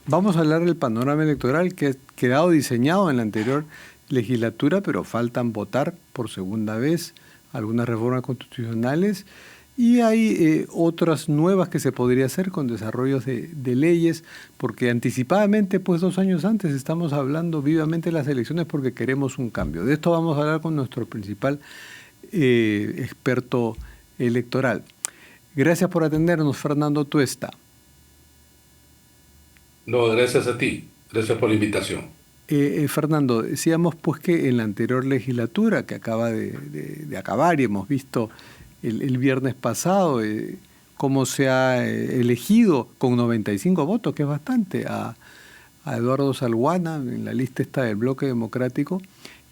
Vamos a hablar del panorama electoral que ha quedado diseñado en la anterior legislatura, pero faltan votar por segunda vez algunas reformas constitucionales y hay otras nuevas que se podría hacer con desarrollos de leyes, porque anticipadamente, pues 2 años antes, estamos hablando vivamente de las elecciones porque queremos un cambio. De esto vamos a hablar con nuestro principal experto electoral. Gracias por atendernos, Fernando Tuesta. No, gracias a ti. Gracias por la invitación. Fernando, decíamos pues que en la anterior legislatura que acaba de acabar y hemos visto el viernes pasado cómo se ha elegido con 95 votos, que es bastante, a Eduardo Salguana en la lista esta del Bloque Democrático,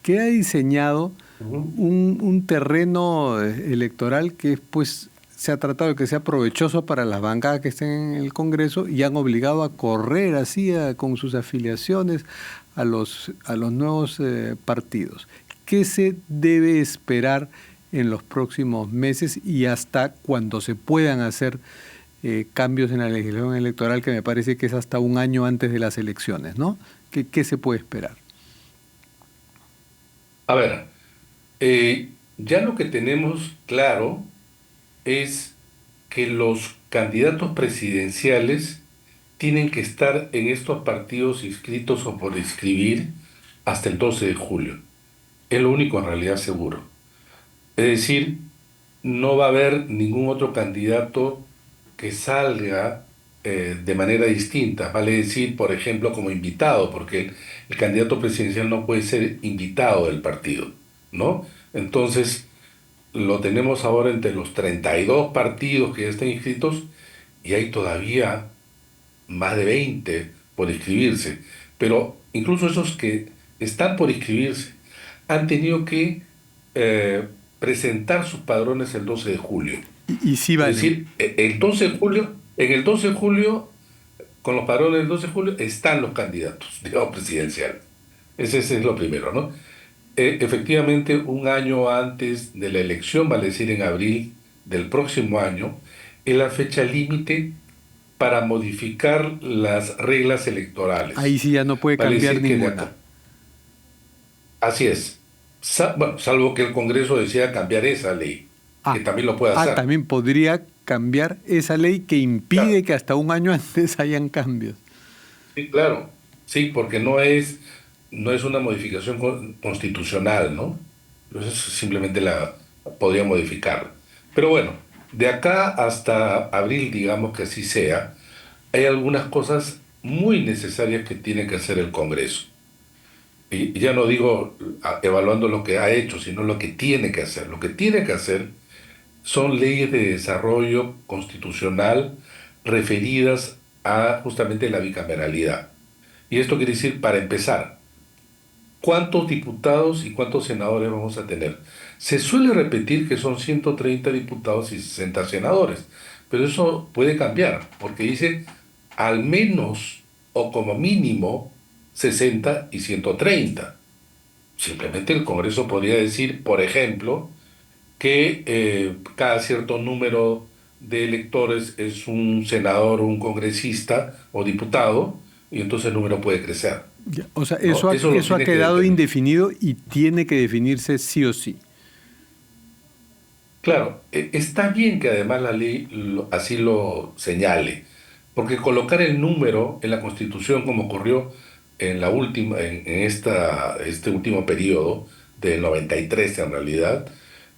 que ha diseñado Ujú. un terreno electoral que pues se ha tratado de que sea provechoso para las bancadas que estén en el Congreso y han obligado a correr así con sus afiliaciones a los nuevos partidos. ¿Qué se debe esperar en los próximos meses y hasta cuando se puedan hacer cambios en la legislación electoral, que me parece que es hasta un año antes de las elecciones, ¿no? ¿Qué se puede esperar? A ver, ya lo que tenemos claro es que los candidatos presidenciales tienen que estar en estos partidos inscritos o por inscribir hasta el 12 de julio. Es lo único en realidad seguro. Es decir, no va a haber ningún otro candidato que salga de manera distinta. Vale decir, por ejemplo, como invitado, porque el candidato presidencial no puede ser invitado del partido, ¿no? Entonces, lo tenemos ahora entre los 32 partidos que ya están inscritos y hay todavía más de 20 por inscribirse. Pero incluso esos que están por inscribirse han tenido que eh, presentar sus padrones el 12 de julio. Y sí Es valen. decir, el 12 de julio, en el 12 de julio, con los padrones del 12 de julio, están los candidatos, digamos, presidenciales. Ese es lo primero, ¿no? Efectivamente, un año antes de la elección, vale decir en abril del próximo año, es la fecha límite para modificar las reglas Ahí electorales. sí ya no puede Vale cambiar decir que ninguna. así es. Bueno, salvo que el Congreso decida cambiar esa ley, que Ah, también lo puede hacer. también podría cambiar esa ley que impide Claro, que hasta un año antes hayan cambios. sí, claro. Sí, porque no es una modificación constitucional, ¿no? Entonces simplemente la podría modificar. Pero bueno, de acá hasta abril, digamos que así sea, hay algunas cosas muy necesarias que tiene que hacer el Congreso. Y ya no digo evaluando lo que ha hecho, sino lo que tiene que hacer. Lo que tiene que hacer son leyes de desarrollo constitucional referidas a justamente la bicameralidad. Y esto quiere decir, para empezar, ¿cuántos diputados y cuántos senadores vamos a tener? Se suele repetir que son 130 diputados y 60 senadores, pero eso puede cambiar, porque dice al menos o como mínimo 60 y 130. Simplemente el Congreso podría decir, por ejemplo, que cada cierto número de electores es un senador o un congresista o diputado, y entonces el número puede crecer, Ya, o sea, ¿no? Eso lo eso ha tiene que quedado determinar. indefinido y tiene que definirse sí o sí. Claro, está bien que además la ley así lo señale, porque colocar el número en la Constitución, como ocurrió en la última, en este último periodo, del 93 en realidad,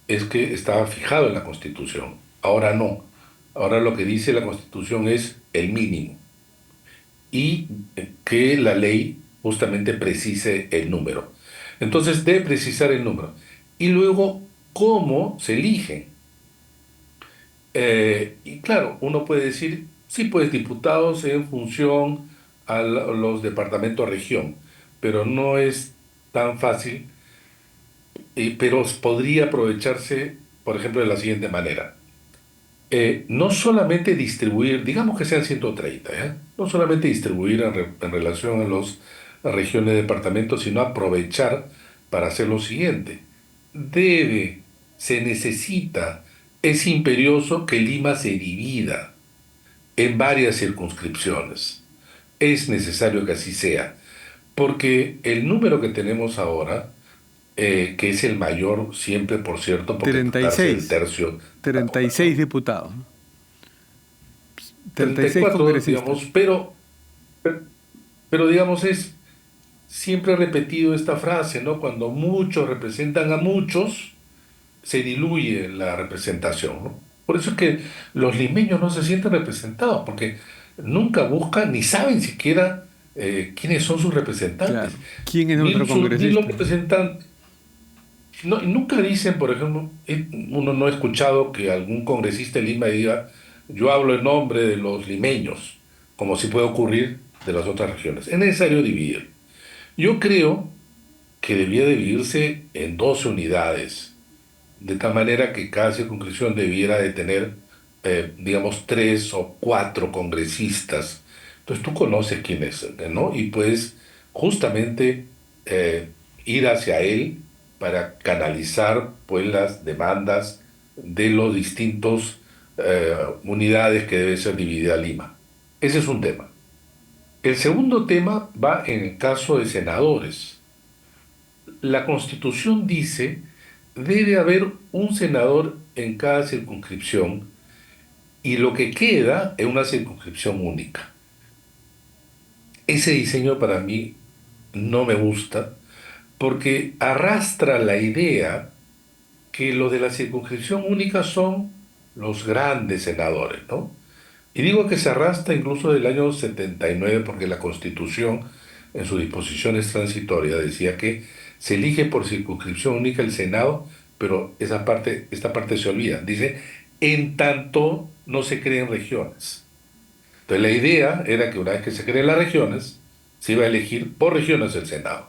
es que estaba fijado en la Constitución. Ahora no. Ahora lo que dice la Constitución es el mínimo y que la ley justamente precise el número. Entonces debe precisar el número. Y luego, ¿cómo se eligen? Y claro, uno puede decir, sí, pues diputados en función a los departamentos región, pero no es tan fácil, pero podría aprovecharse, por ejemplo, de la siguiente manera. No solamente distribuir, digamos que sean 130, ¿ya? No solamente distribuir en relación a las regiones de departamentos, sino aprovechar para hacer lo siguiente. Debe, se necesita, es imperioso que Lima se divida en varias circunscripciones. es necesario que así sea, porque el número que tenemos ahora, que es el mayor siempre, por cierto, porque treinta y tratarse del seis tercio de la treinta y seis población. diputados, ¿no? 36 34, congresistas. digamos, pero digamos, es siempre repetido esta frase, ¿no? Cuando muchos representan a muchos, se diluye la representación, ¿no? Por eso es que los limeños no se sienten representados, porque nunca buscan ni saben siquiera quiénes son sus representantes, Claro. ¿Quién es nuestro ni los congresista? representantes. No, y nunca dicen, por ejemplo, uno no ha escuchado que algún congresista de Lima diga, yo hablo en nombre de los limeños, como si puede ocurrir de las otras regiones. Es necesario dividir. Yo creo que debía dividirse en 12 unidades, de tal manera que cada circunscripción debiera de tener, digamos, 3 o 4 congresistas. Entonces tú conoces quién es, ¿no? Y puedes justamente eh, ir hacia él para canalizar, pues, las demandas de los distintos unidades que debe ser dividida Lima. Ese es un tema. El segundo tema va en el caso de senadores. La Constitución dice debe haber un senador en cada circunscripción y lo que queda es una circunscripción única. Ese diseño para mí no me gusta porque arrastra la idea que los de la circunscripción única son los grandes senadores, ¿no? Y digo que se arrastra incluso del año 79 porque la Constitución, en sus disposiciones transitorias, decía que se elige por circunscripción única el Senado, pero esta parte se olvida. Dice, en tanto no se creen regiones. Entonces la idea era que una vez que se creen las regiones, se iba a elegir por regiones el Senado.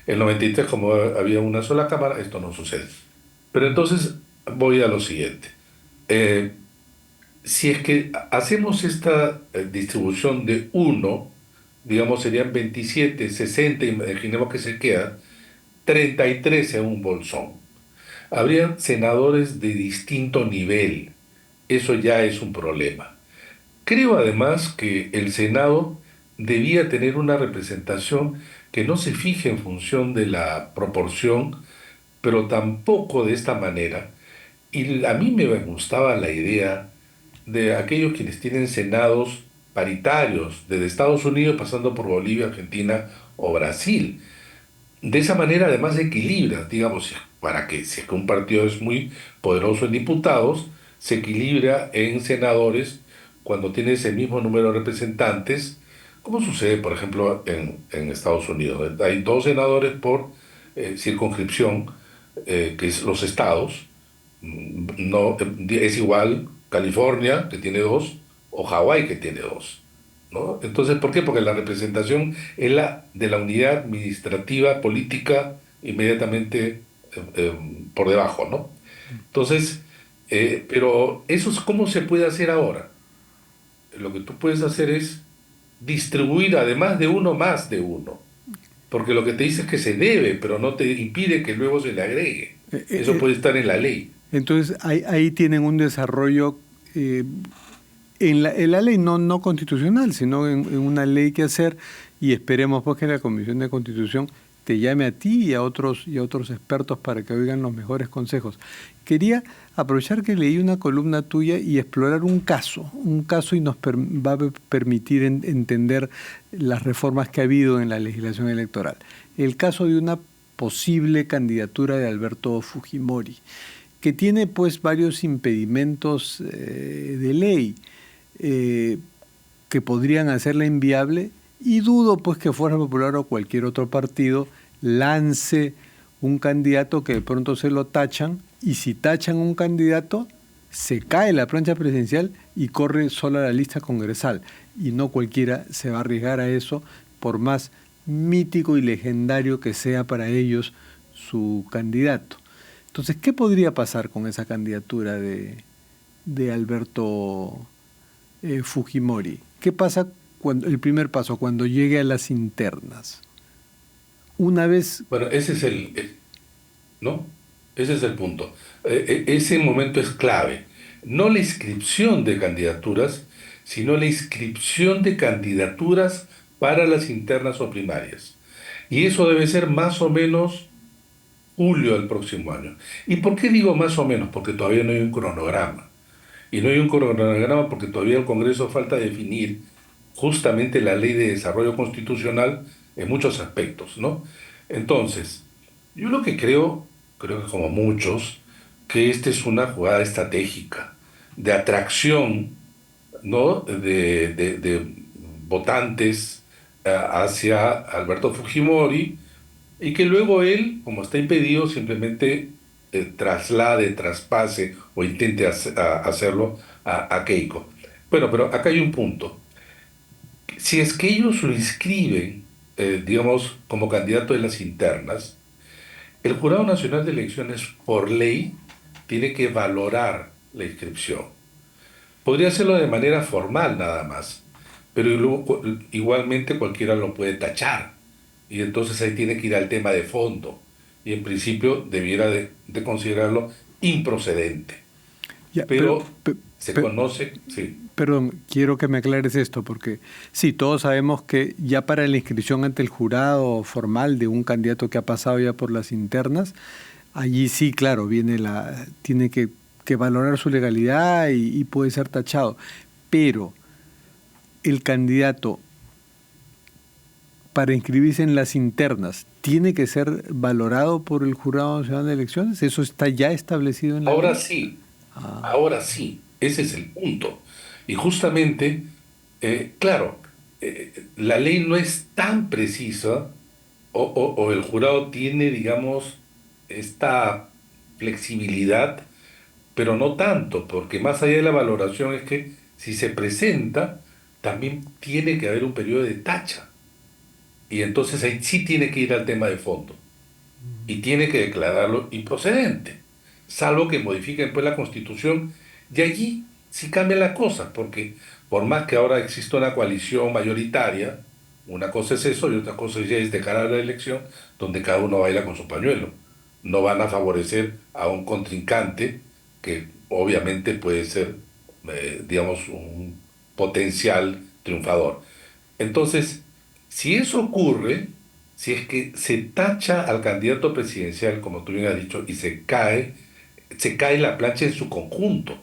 En el 93, como había una sola Cámara, esto no sucede. Pero entonces voy a lo siguiente. Eh, si es que hacemos esta distribución de uno, digamos serían 27, 60, imaginemos que se queda 33 en un bolsón. Habrían senadores de distinto nivel. Eso ya es un problema. Creo además que el Senado debía tener una representación que no se fije en función de la proporción, pero tampoco de esta manera. Y a mí me gustaba la idea de aquellos quienes tienen senados paritarios, desde Estados Unidos pasando por Bolivia, Argentina o Brasil. De esa manera además equilibra, digamos, para que si es que un partido es muy poderoso en diputados, se equilibra en senadores cuando tiene ese mismo número de representantes, como sucede, por ejemplo, en Estados Unidos. Hay 2 senadores por circunscripción, que es los estados. No, es igual California, que tiene 2, o Hawái, que tiene 2, ¿no? Entonces, ¿por qué? Porque la representación es la de la unidad administrativa política inmediatamente por debajo, ¿no? Entonces, pero eso es cómo se puede hacer ahora. Lo que tú puedes hacer es distribuir además de uno más de uno, porque lo que te dice es que se debe, pero no te impide que luego se le agregue. Eh, Eso eh, puede estar en la ley. entonces, ahí tienen un desarrollo en la ley, no constitucional, sino en una ley que hacer, y esperemos pues que la Comisión de Constitución te llame a ti y a otros expertos para que oigan los mejores consejos. Quería aprovechar que leí una columna tuya y explorar un caso y va a permitir entender las reformas que ha habido en la legislación electoral. El caso de una posible candidatura de Alberto Fujimori, que tiene pues varios impedimentos de ley que podrían hacerla inviable, y dudo pues que Fuerza Popular o cualquier otro partido lance un candidato que de pronto se lo tachan, y si tachan un candidato se cae la plancha presidencial y corre sola la lista congresal, y no cualquiera se va a arriesgar a eso, por más mítico y legendario que sea para ellos su candidato. Entonces, ¿qué podría pasar con esa candidatura de Alberto Fujimori? ¿Qué pasa cuando el primer paso, cuando llegue a las internas? Una vez, Bueno, ese es ¿no? Ese es el punto. Ese momento es clave. No la inscripción de candidaturas, sino la inscripción de candidaturas para las internas o primarias. Y eso debe ser más o menos julio del próximo año. ¿Y por qué digo más o menos? Porque todavía no hay un cronograma. Y no hay un cronograma porque todavía el Congreso falta definir justamente la ley de desarrollo constitucional en muchos aspectos, ¿no? Entonces, yo lo que creo que como muchos, que esta es una jugada estratégica de atracción, ¿no? De votantes hacia Alberto Fujimori y que luego él, como está impedido, simplemente traslade, traspase o intente hacerlo a Keiko. Bueno, pero acá hay un punto. Si es que ellos lo inscriben, digamos, como candidato en las internas, el Jurado Nacional de Elecciones, por ley, tiene que valorar la inscripción. Podría hacerlo de manera formal nada más, pero igualmente cualquiera lo puede tachar. Y entonces ahí tiene que ir al tema de fondo. Y en principio debiera de considerarlo improcedente. Ya, Pero se conoce, sí. perdón, quiero que me aclares esto, porque sí, todos sabemos que ya para la inscripción ante el jurado formal de un candidato que ha pasado ya por las internas, allí sí, claro, tiene que valorar su legalidad y puede ser tachado. Pero el candidato para inscribirse en las internas tiene que ser valorado por el Jurado Nacional de Elecciones. ¿Eso está ya establecido en la Ahora ley? sí, Ah, ahora sí, ese es el punto. Y justamente, claro, la ley no es tan precisa o el jurado tiene, digamos, esta flexibilidad, pero no tanto, porque más allá de la valoración es que si se presenta, también tiene que haber un periodo de tacha. Y entonces ahí sí tiene que ir al tema de fondo y tiene que declararlo improcedente, salvo que modifiquen pues la Constitución y allí sí cambia la cosa, porque por más que ahora exista una coalición mayoritaria, una cosa es eso y otra cosa ya es de cara a la elección donde cada uno baila con su pañuelo. No van a favorecer a un contrincante que obviamente puede ser, digamos, un potencial triunfador. Entonces, si eso ocurre, si es que se tacha al candidato presidencial, como tú bien has dicho, y se cae la plancha en su conjunto.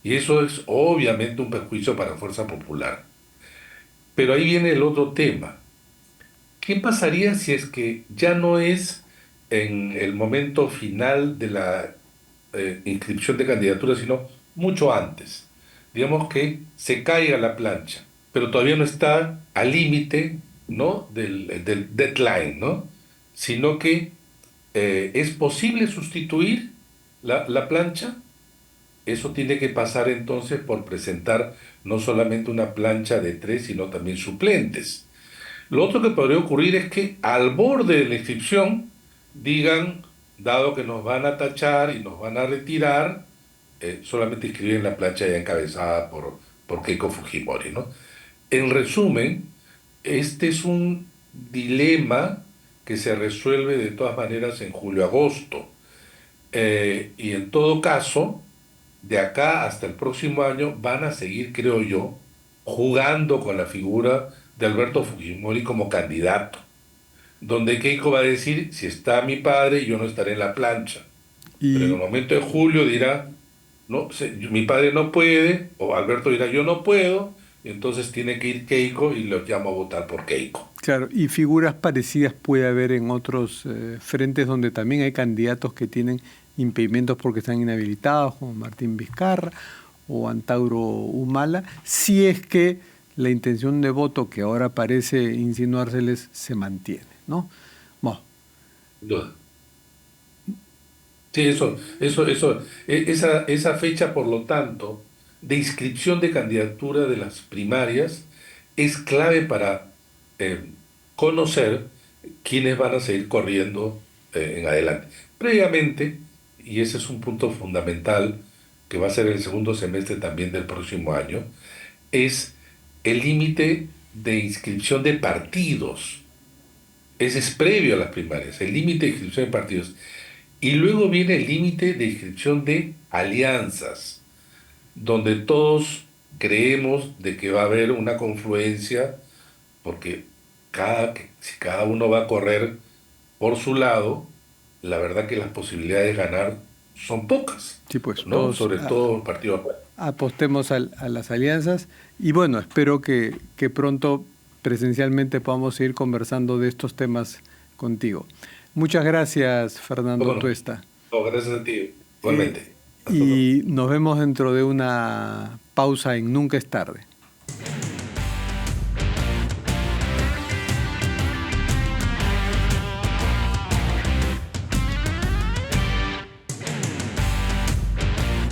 Y eso es obviamente un perjuicio para Fuerza Popular. Pero ahí viene el otro tema. ¿Qué pasaría si es que ya no es en el momento final de la inscripción de candidaturas, sino mucho antes? Digamos que se caiga la plancha, pero todavía no está al límite, ¿no? del deadline, ¿no? Sino que es posible sustituir la plancha. Eso tiene que pasar entonces por presentar no solamente una plancha de tres, sino también suplentes. Lo otro que podría ocurrir es que al borde de la inscripción digan, dado que nos van a tachar y nos van a retirar, solamente inscriben la plancha ya encabezada por Keiko Fujimori, ¿no? En resumen, este es un dilema que se resuelve de todas maneras en julio-agosto. Y en todo caso, de acá hasta el próximo año van a seguir, creo yo, jugando con la figura de Alberto Fujimori como candidato, donde Keiko va a decir, si está mi padre, yo no estaré en la plancha. Pero en el y momento de julio dirá, no, mi padre no puede, o Alberto dirá, yo no puedo, y entonces tiene que ir Keiko y lo llamo a votar por Keiko. claro, y figuras parecidas puede haber en otros frentes donde también hay candidatos que tienen impedimentos porque están inhabilitados, como Martín Vizcarra o Antauro Humala, si es que la intención de voto que ahora parece insinuárseles se mantiene, ¿no? Bueno, Sin duda. Sí, esa fecha, por lo tanto, de inscripción de candidatura de las primarias es clave para eh, conocer quiénes van a seguir corriendo en adelante. Previamente, y ese es un punto fundamental que va a ser el segundo semestre también del próximo año, es el límite de inscripción de partidos. Ese es previo a las primarias, el límite de inscripción de partidos. Y luego viene el límite de inscripción de alianzas, donde todos creemos de que va a haber una confluencia, porque si cada uno va a correr por su lado, la verdad que las posibilidades de ganar son pocas, Sí, pues ¿no? todos Sobre todo los partidos. apostemos a las alianzas y bueno, espero que pronto presencialmente podamos seguir conversando de estos temas contigo. Muchas gracias, Fernando Bueno, Tuesta. no, gracias a ti, Eh, igualmente. Hasta luego. y nos vemos dentro de una pausa en Nunca es tarde.